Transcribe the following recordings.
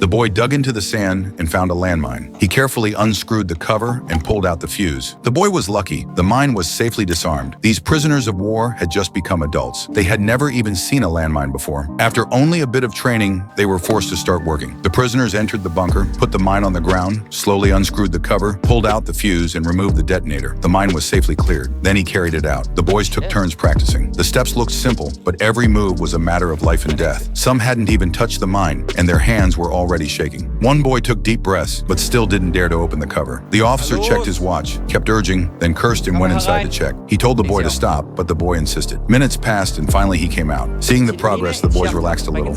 The boy dug into the sand and found a landmine. He carefully unscrewed the cover and pulled out the fuse. The boy was lucky. The mine was safely disarmed. These prisoners of war had just become adults. They had never even seen a landmine before. After only a bit of training, they were forced to start working. The prisoners entered the bunker, put the mine on the ground, slowly unscrewed the cover, pulled out the fuse, and removed the detonator. The mine was safely cleared. Then he carried it out. The boys took turns practicing. The steps looked simple, but every move was a matter of life and death. Some hadn't even touched the mine, and their hands were already shaking. One boy took deep breaths, but still didn't dare to open the cover. The officer checked his watch, kept urging, then cursed and went inside to check. He told the boy to stop, but the boy insisted. Minutes passed, and finally he came out. Seeing the progress, the boys relaxed a little.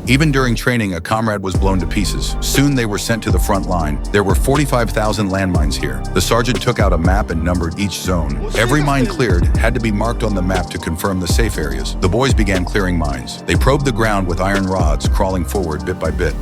Even during training, a comrade was blown to pieces. Soon they were sent to the front line. There were 45,000 landmines here. The sergeant took out a map and numbered each zone. Every mine cleared had to be marked on the map to confirm the safe areas. The boys began clearing mines. They probed the ground with iron rods, crawling forward bit by bit.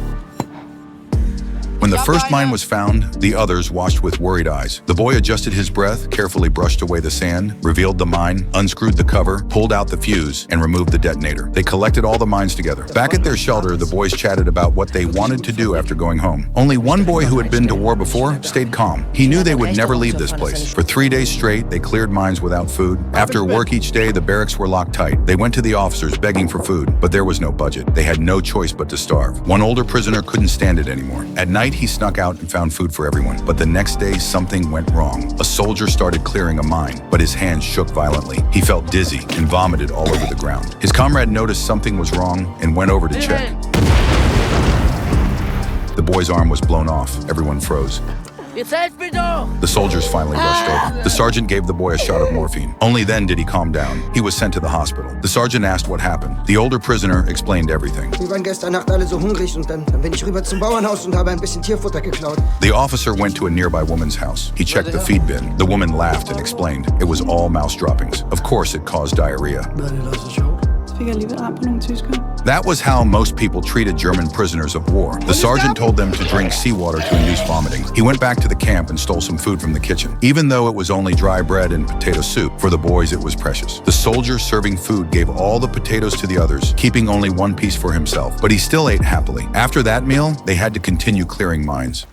When the first mine was found, the others watched with worried eyes. The boy adjusted his breath, carefully brushed away the sand, revealed the mine, unscrewed the cover, pulled out the fuse, and removed the detonator. They collected all the mines together. Back at their shelter, the boys chatted about what they wanted to do after going home. Only one boy who had been to war before stayed calm. He knew they would never leave this place. For 3 days straight, they cleared mines without food. After work each day, the barracks were locked tight. They went to the officers begging for food, but there was no budget. They had no choice but to starve. One older prisoner couldn't stand it anymore. At night, he snuck out and found food for everyone. But the next day, something went wrong. A soldier started clearing a mine, but his hands shook violently. He felt dizzy and vomited all over the ground. His comrade noticed something was wrong and went over to check. The boy's arm was blown off. Everyone froze. The soldiers finally rushed over. The sergeant gave the boy a shot of morphine. Only then did he calm down. He was sent to the hospital. The sergeant asked what happened. The older prisoner explained everything. Wir waren gestern Nacht alle so hungrig und dann bin ich rüber zum Bauernhaus und habe ein bisschen Tierfutter geklaut. The officer went to a nearby woman's house. He checked the feed bin. The woman laughed and explained it was all mouse droppings. Of course, it caused diarrhea. That was how most people treated German prisoners of war. The sergeant told them to drink seawater to induce vomiting. He went back to the camp and stole some food from the kitchen. Even though it was only dry bread and potato soup, for the boys it was precious. The soldier serving food gave all the potatoes to the others, keeping only one piece for himself. But he still ate happily. After that meal, they had to continue clearing mines.